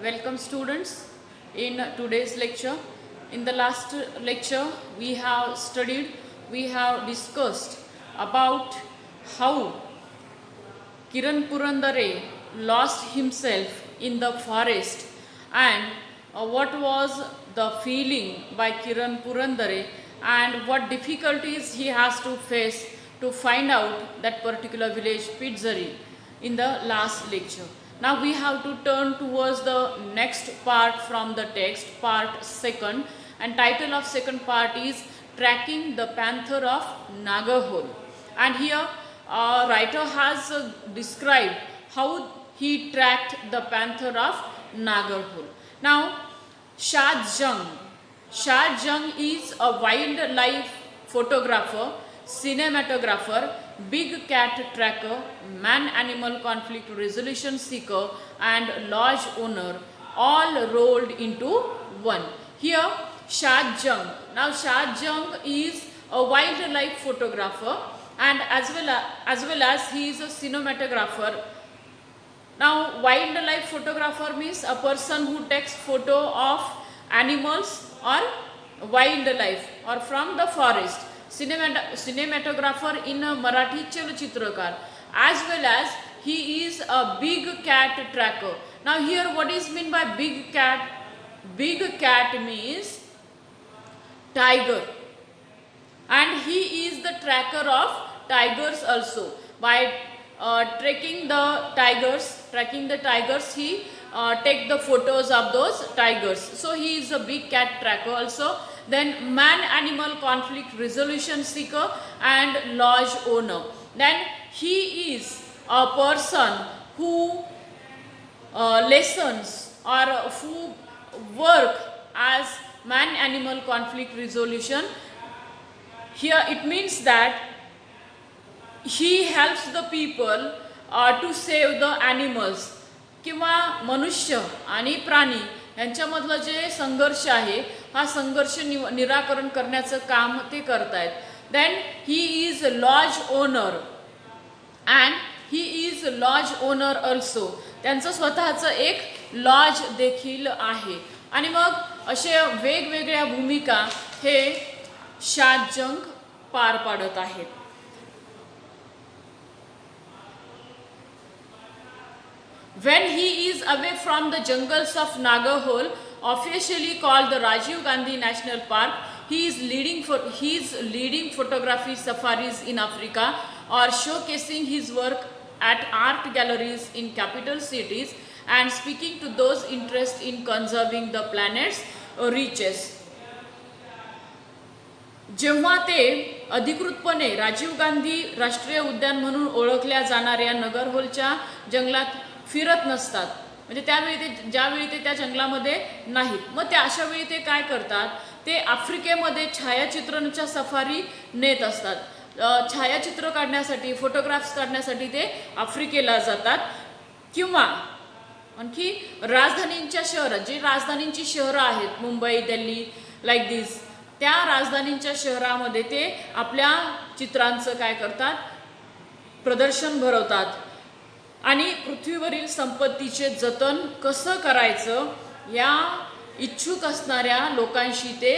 Welcome students in today's lecture. In the last lecture we have discussed about how Kiran Purandare lost himself in the forest and what was the feeling by Kiran Purandare and what difficulties he has to face to find out that particular village Pizzari in the last lecture. Now we have to turn towards the next part from the text, part second, and title of second part is Tracking the Panther of Nagarhole. And here writer has described how he tracked the panther of Nagarhole. Now Shah Jung is a wildlife photographer, cinematographer, big cat tracker, man-animal conflict resolution seeker and lodge owner all rolled into one. Here Shah Jung. Now Shah Jung is a wildlife photographer and as well as he is a cinematographer. Now wildlife photographer means a person who takes photo of animals or wildlife or from the forest. Cinematographer in a Marathi Chalachitrakar, as well as he is a big cat tracker. Now here what is meant by big cat? Big cat means tiger, and he is the tracker of tigers also. By tracking the tigers, he take the photos of those tigers. So he is a big cat tracker also. Then man-animal conflict resolution seeker and lodge owner. Then he is a person who lessons or who work as man-animal conflict resolution. Here it means that he helps the people to save the animals किंवा मनुष्य आणि प्राणी यांच्यामधलं जे संघर्ष आहे हा संघर्ष निराकरण करण्याचं काम ते करतायत. Then he is lodge owner and he is lodge owner also. त्यांचं स्वतःचं एक लॉज देखील आहे. आणि मग असे वेगवेगळ्या भूमिका हे शाह जंग पार पाडत आहेत. When he is away from the jungles of Nagarhole, officially called the Rajiv Gandhi National Park, he is leading photography safaris in Africa or showcasing his work at art galleries in capital cities and speaking to those interested in conserving the planet's riches. जेव्हा ते अधिकृतपणे राजीव गांधी राष्ट्रीय उद्यान म्हणून ओळखल्या जाणाऱ्या नगरहोलच्या जंगलात फिरत नसतात, म्हणजे ज्यावेळी ते त्या जंगलामध्ये नाहीत, मग ते अशा वेळी ते काय करतात, ते आफ्रिकेमध्ये छायाचित्रणाच्या सफारी नेत असतात. छायाचित्र काढण्यासाठी, फोटोग्राफ्स काढण्यासाठी ते आफ्रिकेला जातात. किंवा आणखी राजधानींच्या शहरात, जी राजधानींची शहरं आहेत मुंबई, दिल्ली, लाईक दिस, त्या राजधानींच्या शहरामध्ये ते आपल्या चित्रांचं काय करतात, प्रदर्शन भरवतात आणि पृथ्वीवरील संपत्तीचे जतन कसं करायचं या इच्छुक असणाऱ्या लोकांशी ते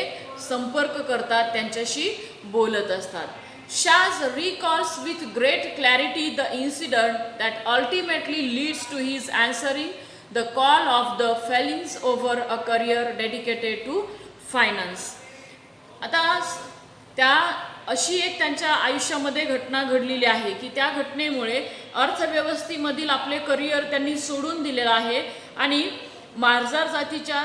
संपर्क करतात, त्यांच्याशी बोलत असतात. Shaz recalls with great clarity the incident that ultimately leads to his answering the call of the felons over a career dedicated to finance. आता त्या अशी एक त्यांच्या आयुष्यामध्ये घटना घडलेली आहे की त्या घटनेमुळे अर्थव्यवस्थेमधील आपले करिअर त्यांनी सोडून दिलेलं आहे आणि मार्जार जातीच्या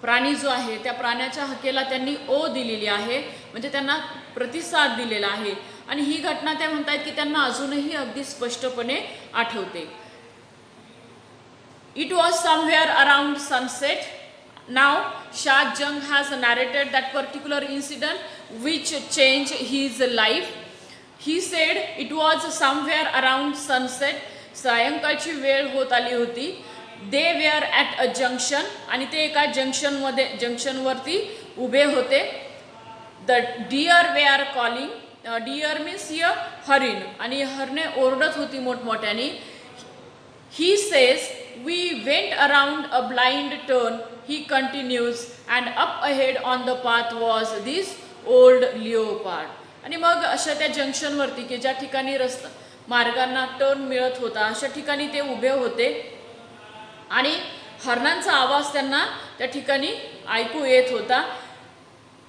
प्राणी जो आहे त्या प्राण्याच्या हक्केला त्यांनी ओ दिलेली आहे, म्हणजे त्यांना प्रतिसाद दिलेला आहे. आणि ही घटना त्या म्हणतात की त्यांना अजूनही अगदी स्पष्टपणे आठवते. It was somewhere around sunset. Now Shah Jung has narrated that particular incident which changed his life. He said it was somewhere around sunset. सायंकाळची वेळ होत आली होती. They were at a junction आणि ते एका जंक्शनवरती उभे होते. The deer were calling. Deer means here हरिण, आणि हरणे ओरडत होती मोठमोठ्याने. He says we went around a blind turn, he continues, and up ahead on the path was this old leopard. आणि मग अशा त्या जंक्शनवरती की ज्या ठिकाणी रस्ता मार्गांना टर्न मिळत होता अशा ठिकाणी ते उभे होते आणि हरणांचा आवाज त्यांना त्या ठिकाणी ऐकू येत होता.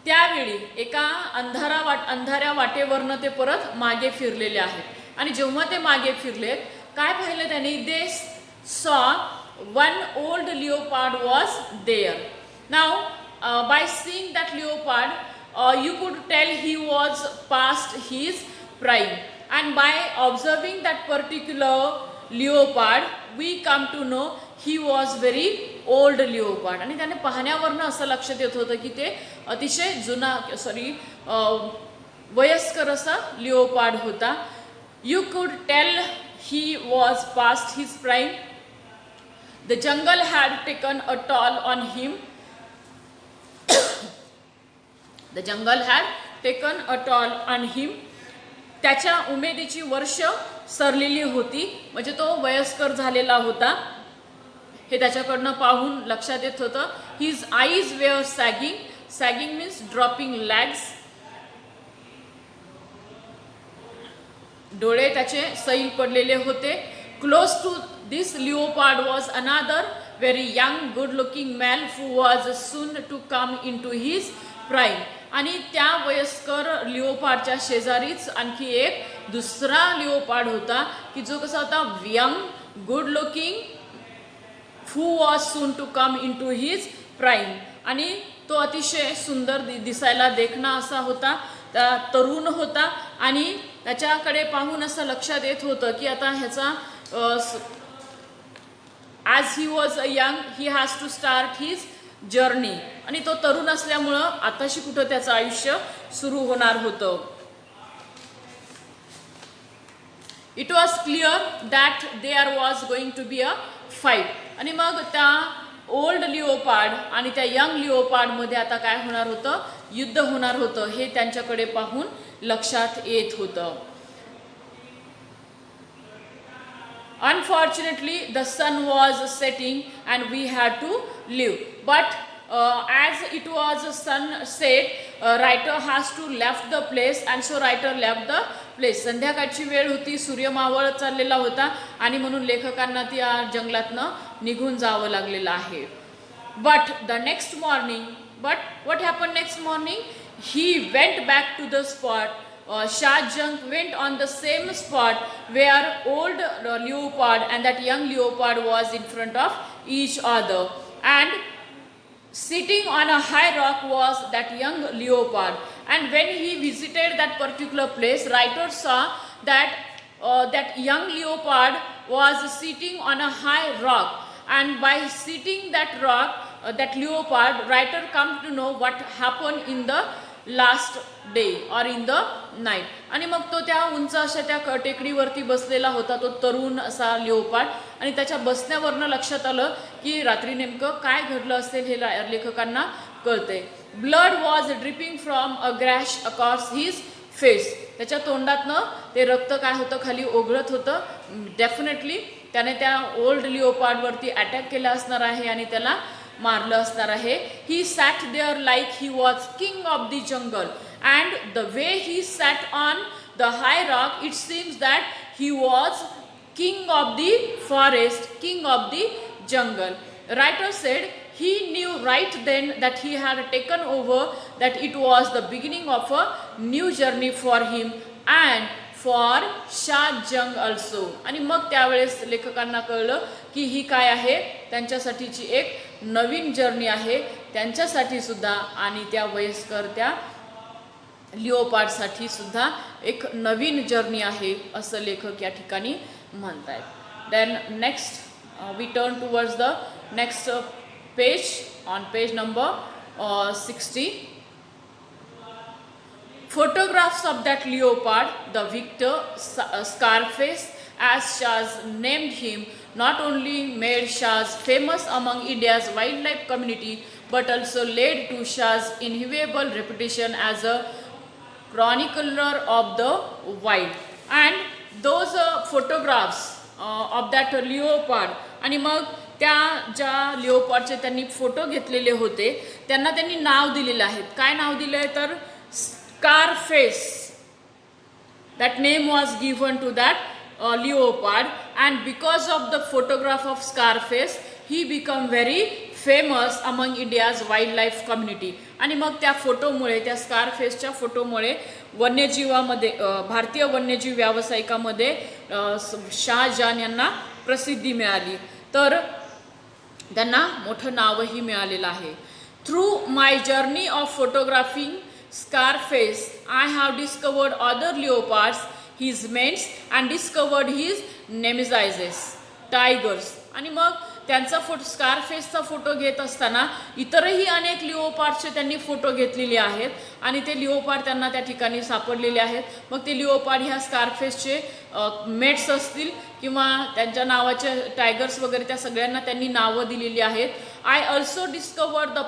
त्यावेळी एका अंधाऱ्या वाटेवरनं ते परत मागे फिरलेले आहेत आणि जेव्हा ते मागे फिरले काय पाहिलं त्यांनी, they saw one old leopard was there. Now by seeing that leopard you could tell he was past his prime, and by observing that particular leopard we come to know he was very old leopard. आणि त्याने पाहण्यावरनं असं लक्षात येत होतं की ते अतिशय जुना वयस्कर असा लिओपार्ड होता. You could tell he was past his prime. The jungle had taken a toll on him. The jungle had taken a toll on him. त्याच्या उमेदीची वर्ष सरलेली होती, म्हणजे तो वयस्कर झालेला होता हे त्याच्याकडनं पाहून लक्षात येत होतं. His eyes were sagging. Sagging means dropping lags. डोळे त्याचे सैल पडलेले होते. Close to this leopard was another very young good looking man who was soon to come in to his prime. आणि त्या वयस्कर लिओपार्डच्या शेजारीच आणखी एक दुसरा लिओपार्ड होता की जो कसा होता, young good looking who was soon to come in to his prime. आणि तो अतिशय सुंदर दिसायला देखणा असा होता, तरुण होता आणि त्याच्याकडे पाहून असं लक्षात येत होतं की आता ह्याचा as he was a young he has to start his journey. आणि तो तरुण असल्यामुळं आताशी कुठं त्याचं आयुष्य सुरू होणार होतं. It was clear that there was going to be a fight. आणि मग त्या ओल्ड लिओपार्ड आणि त्या यंग लिओपार्डमध्ये आता काय होणार होतं, युद्ध होणार होतं हे त्यांच्याकडे पाहून लक्षात येत होतं. Unfortunately, the sun was setting and we had to leave. But as it was sunset, writer has to left the place and so writer left the place. संध्याकाळची वेळ होती, सूर्य मावळत चाललेला होता आणि म्हणून लेखकांना त्या जंगलातनं निघून जावं लागलेलं आहे. But the next morning, but what happened next morning? He went back to the spot. Shah Jung went on the same spot where old leopard and that young leopard was in front of each other, and sitting on a high rock was that young leopard. And when he visited that particular place, writer saw that that young leopard was sitting on a high rock, and by sitting that rock, that leopard, writer come to know what happened in the last day और in the night. आणि मग तो त्या उंच अशा त्या टेकडीवरती बसलेला होता तो तरुण असा लिओपार्ड. आणि त्याच्या बसण्यावरनं लक्षात आलं की रात्री नेमकं काय घडलं असेल हे लेखकांना कळते. Blood was dripping from a gash across his face. त्याच्या तोंडातनं ते रक्त काय होतं खाली ओघळत होतं. डेफिनेटली त्याने त्या ओल्ड लिओपार्डवरती अटॅक केला असणार आहे आणि त्याला मारलं असणार आहे. He sat there like he was king of the jungle, and the way he sat on the high rock it seems that he was king of the forest, king of the jungle. Writer said he knew right then that he had taken over, that it was the beginning of a new journey for him and for Shah Jung also. आणि मग त्यावेळेस लेखकांना कळलं की ही काय आहे, त्यांच्यासाठीची एक नवीन journey आहे त्यांच्यासाठी सुद्धा आणि त्या वयस्कर त्या लिओपार्डसाठी सुद्धा एक नवीन जर्नी आहे असं लेखक या ठिकाणी म्हणतात. Then next we turn towards the next page on page number 60. Photographs of that leopard, the victor Scarface as Shah's named him, not only made Shah's famous among India's wildlife community but also led to Shah's inevitable reputation as a chronicler of the wild. And those photographs of that leopard. आणि मग त्या ज्या लिओपार्डचे त्यांनी photo घेतलेले होते त्यांना त्यांनी नाव दिलेलं आहे. काय नाव दिलं आहे तर Scarface. That name was given to that leopard, and because of the photograph of Scarface he become very famous among India's wildlife community. आणि मग त्या फोटोमुळे, त्या स्कारफेसच्या फोटोमुळे वन्यजीवामध्ये भारतीय वन्यजीव व्यावसायिकामध्ये शाहजहान यांना प्रसिद्धी मिळाली. तर त्यांना मोठं नावही मिळालेलं आहे. Through my journey of photographing Scarface, I have discovered other leopards, his mates, and discovered his nemesis, tigers. आणि मग त्यांचा स्कारफेसचा फोटो घेत असताना इतरही अनेक लिओपार्डचे त्यांनी फोटो घेतलेले आहेत आणि ते लिओपार्ड त्यांना त्या ठिकाणी सापडलेले आहेत. मग ते लिओपार्ड ह्या स्कारफेसचे मेट्स असतील किंवा त्यांच्या नावाचे टायगर्स वगैरे त्या सगळ्यांना त्यांनी नावं दिलेली आहेत. I also discovered the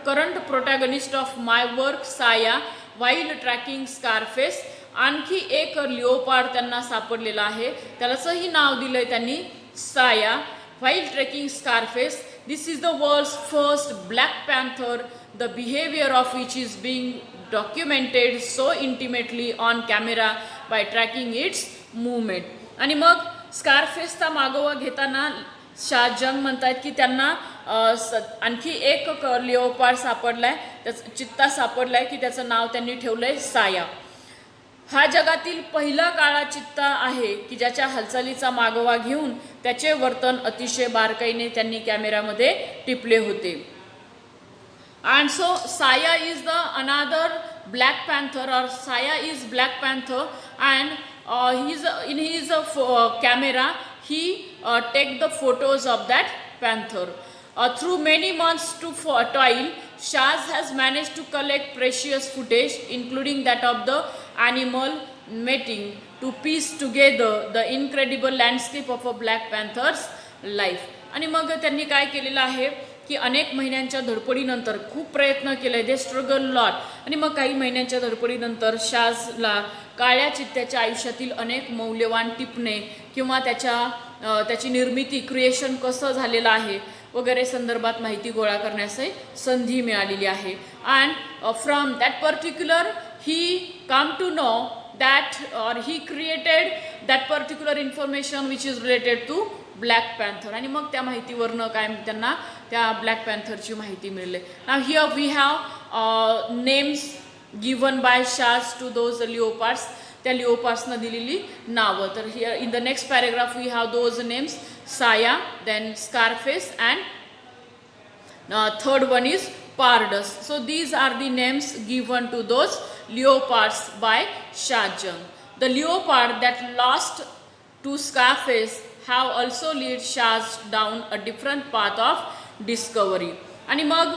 current protagonist of my work साया वाईल्ड ट्रॅकिंग स्कारफेस. आणखी एक लिओपार्ड त्यांना सापडलेला आहे, त्यालाचंही नाव दिलं आहे त्यांनी साया while trekking Scarface. This is the world's first black panther, the behavior of which is being documented so intimately on camera by tracking its movement. आणि मग स्कारफेसचा मागोवा घेताना शाहजहान म्हणतात की त्यांना आणखी एक लिओपार्ड सापडलाय, त्याचा चित्ता सापडलाय की त्याचं नाव त्यांनी ठेवलंय साया. हा जगातील पहिला काळा चित्ता आहे की ज्याच्या हालचालीचा मागोवा घेऊन त्याचे वर्तन अतिशय बारकाईने त्यांनी कॅमेऱ्यामध्ये टिपले होते. And so Saya is the another black panther और Saya is black panther and in his camera he take the photos of that panther. Through many months to toil, Shaz has managed to collect precious footage, including that of the animal mating, to piece together the incredible landscape of a Black Panther's life. आणि मग त्यांनी काय केलेलं आहे की अनेक महिन्यांच्या धडपडीनंतर खूप प्रयत्न केले, दे स्ट्रगल लॉट. आणि मग काही महिन्यांच्या धडपडीनंतर शाजला काळ्या चित्त्याच्या आयुष्यातील अनेक मौल्यवान टिपणे किंवा त्याची निर्मिती, क्रिएशन कसं झालेलं आहे वगैरे संदर्भात माहिती गोळा करण्याची संधी मिळालेली आहे. And from that particular he come to know that or he created that particular information which is related to black panther. आणि मग त्या माहितीवरनं काय त्यांना त्या ब्लॅक पॅन्थरची माहिती मिळाली. Now here we have names given by Shaaz to those leopards, त्या लिओपार्ड्सनं दिलेली नावं. तर here in the next paragraph we have those names Saya, then Scarface, and third one is Pardus. So these are the names given to those leopards by Shahjahan. The leopard that lost to Scarface have also led Shah down a different path of discovery. आणि मग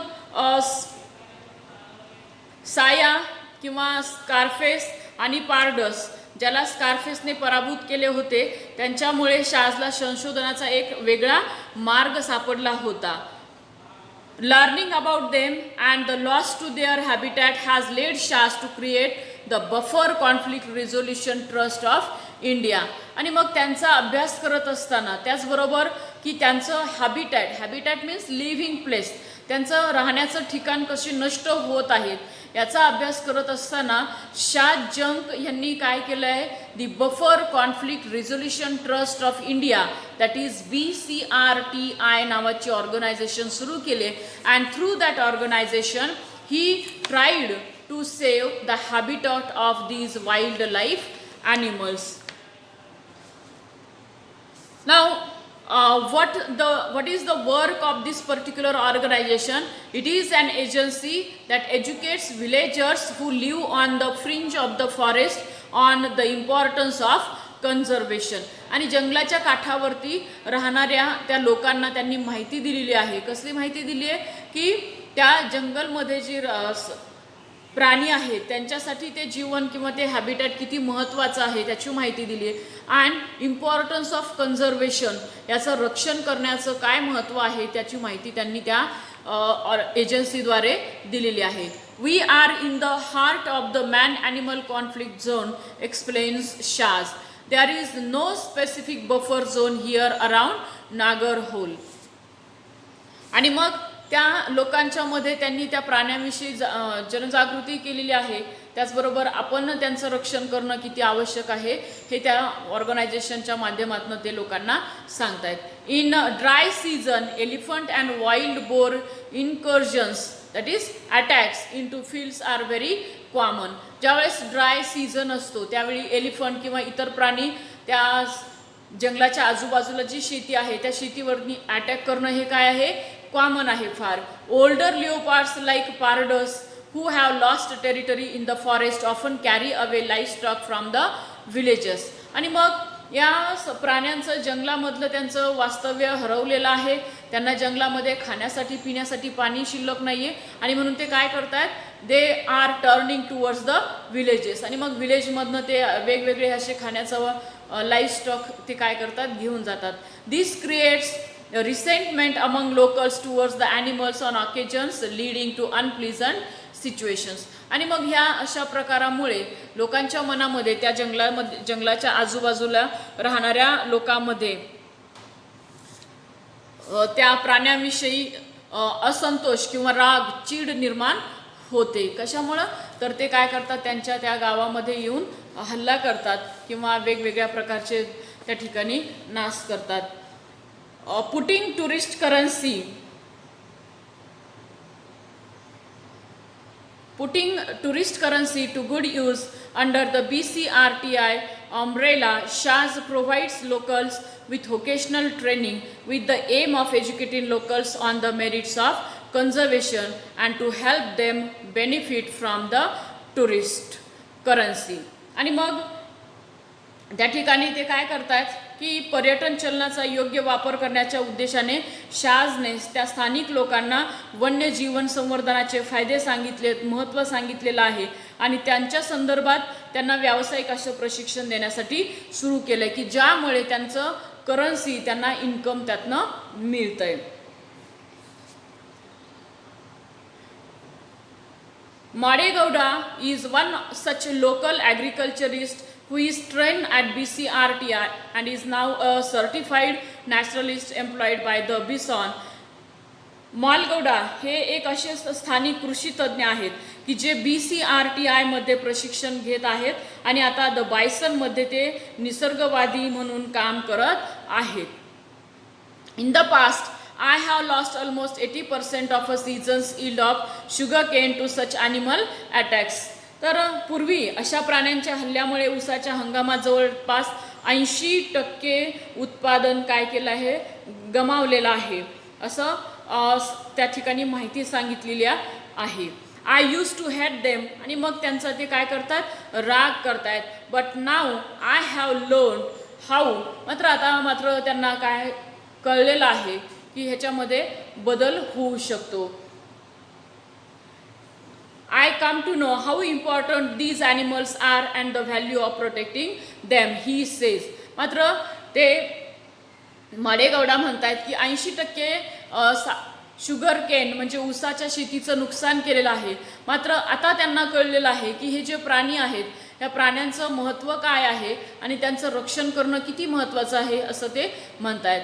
साया किंवा Scarface आणि pardus ज्याला स्कारफेसने पराभूत केले होते त्यांच्यामुळे शाजला संशोधनाचा एक वेगळा मार्ग सापडला होता. Learning about them and the loss to their habitat has led Shaaz to create the buffer conflict resolution trust of India. आणि मग त्यांचा अभ्यास करत असताना त्याचबरोबर की त्यांचं हॅबिटॅट मीन्स लिव्हिंग प्लेस, त्यांचं राहण्याचं ठिकाण कशी नष्ट होत आहेत याचा अभ्यास करत असताना शाहजहान यांनी काय केलं आहे, the buffer conflict resolution trust of India that is BCRTI नावाची ऑर्गनायझेशन सुरू केले. And through that organization he tried to save the habitat of these wildlife animals. Now what is the work of this particular organization? It is an agency that educates villagers who live on the fringe of the forest on the importance of conservation. आणि जंगलाच्या काठावरती राहणाऱ्या त्या लोकांना त्यांनी माहिती दिलेली आहे. कसली माहिती दिली आहे की त्या जंगलमध्ये जे प्राणी आहेत त्यांच्यासाठी ते जीवन किंवा ते हॅबिटॅट किती महत्त्वाचं आहे त्याची माहिती दिली आहे. अँड इम्पॉर्टन्स ऑफ कन्झर्वेशन, याचं रक्षण करण्याचं काय महत्त्व आहे त्याची माहिती त्यांनी त्या एजन्सीद्वारे दिलेली आहे. We are in the heart of the man animal conflict zone explains Shaaz. There is no specific buffer zone here around Nagarhole. आणि मग त्या लोकांच्या मध्ये त्यांनी त्या प्राण्यांविषयी जनजागृती केलेली आहे. त्याचबरोबर आपण त्यांचं रक्षण करणं किती आवश्यक आहे हे त्या ऑर्गनायझेशनच्या माध्यमातून ते लोकांना सांगतायत. In dry season elephant and wild boar incursions that is attacks into fields are very common. ज्यावेळेस ड्राय सीझन असतो त्यावेळी एलिफंट किंवा इतर प्राणी त्या जंगलाच्या आजूबाजूला जी शेती आहे त्या शेतीवरती अटॅक करणं हे काय आहे, कॉमन आहे फार. Older leopards like Pardus who have lost territory in the forest often carry away livestock from the villages. आणि मग या प्राण्यांचं जंगलामधलं त्यांचं वास्तव्य हरवलेलं आहे. त्यांना जंगलामध्ये खाण्यासाठी पिण्यासाठी पाणी शिल्लक नाही आहे आणि म्हणून ते काय करतात, they are turning towards the villages. आणि मग विलेजमधनं ते वेगवेगळे असे खाण्याचं लाईव्हस्टॉक ते काय करतात, घेऊन जातात. दिस creates resentment among locals towards the animals on occasions leading to unpleasant situations. आणि मग ह्या अशा प्रकारामुळे लोकांच्या मनामध्ये त्या जंगलाच्या आजूबाजूला राहणाऱ्या लोकांमध्ये त्या प्राण्यांविषयी असंतोष किंवा राग चीड निर्माण होते. कशामुळं तर ते काय करतात, त्यांच्या त्या गावामध्ये येऊन हल्ला करतात किंवा वेगवेगळ्या प्रकारचे त्या ठिकाणी नाश करतात. Putting tourist currency to good use under the BCRTI umbrella, SHAS provides locals with vocational training with the aim of educating locals on the merits of conservation and to help them benefit from the tourist currency. आणि मग त्या ठिकाणी ते काय करतात की पर्यटन चलनाचा योग्य वापर करण्याच्या उद्देशाने शाजने त्या स्थानिक लोकांना वन्यजीवन संवर्धनाचे फायदे सांगितलेत, महत्त्व सांगितलेलं आहे आणि त्यांच्या संदर्भात त्यांना व्यावसायिक असं प्रशिक्षण देण्यासाठी सुरू केलं की ज्यामुळे त्यांचं करन्सी त्यांना इन्कम त्यातनं मिळतंय. Madegowda is one such local agriculturist who is trained at BCRTI and is now a certified naturalist employed by the Bison. मालगौडा हे एक असे स्थानिक कृषी तज्ज्ञ आहेत की जे BCRTI मध्ये प्रशिक्षण घेत आहेत आणि आता द बायसनमध्ये ते निसर्गवादी म्हणून काम करत आहेत. In the past I have lost almost 80% of a season's yield of sugarcane to such animal attacks. तर पूर्वी अशा प्राण्यांच्या हल्ल्यामुळे ऊसाच्या हंगामात जवळपास 80% उत्पादन काय केलं आहे, गमावलेलं आहे असं त्या ठिकाणी माहिती सांगितलेली आहे. I use to hate them आणि मग त्यांचं ते काय करतात, राग करतायत. But now I have learn how, मात्र त्यांना काय कळलेलं आहे की ह्याच्यामध्ये बदल होऊ शकतो. I come to know how important these animals are and the value of protecting them, he says. मात्र ते माडेगौडा म्हणतात की 80% शुगर केन म्हणजे ऊसाच्या शेतीचं नुकसान केलेलं आहे. मात्र आता त्यांना कळलेलं आहे की हे जे प्राणी आहेत या प्राण्यांचं महत्त्व काय आहे आणि त्यांचं रक्षण करणं किती महत्त्वाचं आहे असं ते म्हणतात.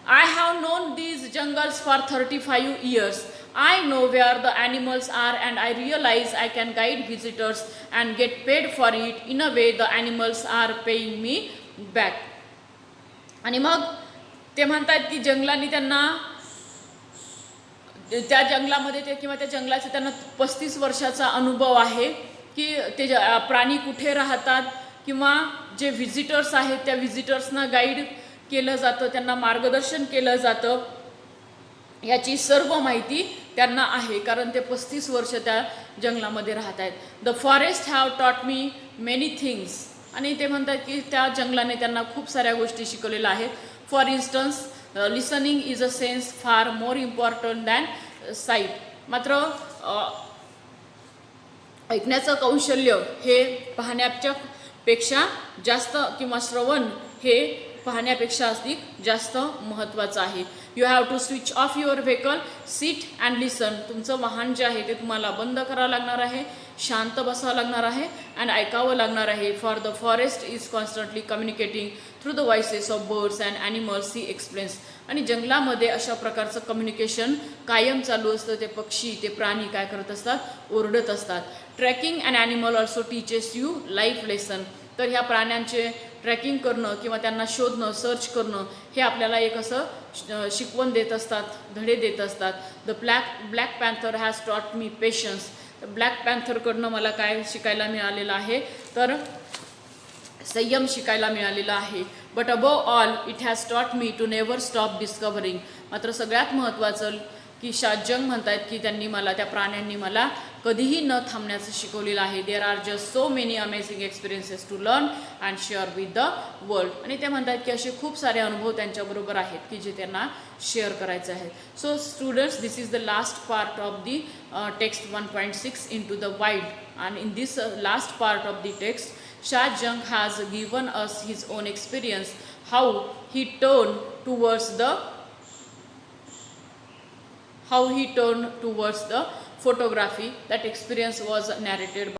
I have known these jungles for 35 years. I know where the animals are and I realize I can guide visitors and get paid for it in a way the animals are paying me back. आणि मग ते म्हणतात की जंगलांनी त्यांना त्या जंगलामध्ये ते किंवा त्या जंगलाचा त्यांना 35 वर्षाचा अनुभव आहे की ते प्राणी कुठे राहतात किंवा जे व्हिजिटर्स आहेत त्या व्हिजिटर्सना गाईड केलं जातं, त्यांना मार्गदर्शन केलं जातं. याची सर्व माहिती त्यांना आहे कारण ते 35 वर्ष त्या जंगलामध्ये राहत आहेत. The forest have taught me many things. आणि ते म्हणतात की त्या जंगलाने त्यांना खूप साऱ्या गोष्टी शिकवलेल्या आहेत. For instance listening is a sense फार मोर इम्पॉर्टंट दॅन साईट. मात्र ऐकण्याचं कौशल्य हे पाहण्याच्या पेक्षा जास्त किंवा श्रवण हे पाहण्यापेक्षा अधिक जास्त महत्त्वाचं आहे. You have to switch off your vehicle, sit and listen. तुमचं वाहन जे आहे ते तुम्हाला बंद करावं लागणार आहे. शांत बसावं लागणार आहे अँड ऐकावं लागणार आहे. For the forest is constantly communicating through the voices of birds and animals, he explains. आणि जंगलामध्ये अशा प्रकारचं कम्युनिकेशन कायम चालू असतं. ते पक्षी, ते प्राणी काय करत असतात, ओरडत असतात. Tracking and animal also teaches you life lesson. तर ह्या प्राण्यांचे ट्रॅकिंग करणं किंवा त्यांना शोधणं, सर्च करणं हे आपल्याला एक असं शिकवण देत असतात, धडे देत असतात. The black panther has taught me patience. Black पॅन्थरकडनं मला काय शिकायला मिळालेलं आहे, तर संयम शिकायला मिळालेला आहे. But above all it has taught me to never stop discovering. मात्र सगळ्यात महत्त्वाचं की शाहजंग म्हणतात की त्यांनी मला, त्या प्राण्यांनी मला कधीही न थांबण्याचं शिकवलेलं आहे. There are just so many amazing experiences to learn and share with the world. आणि ते म्हणतात की असे खूप सारे अनुभव त्यांच्याबरोबर आहेत की जे त्यांना शेअर करायचे आहेत. So students, this is the last part of the text 1.6 into the wild. And in this last part of the text, Shah Jung has given us his own experience, how he turned towards the photography. That experience was narrated by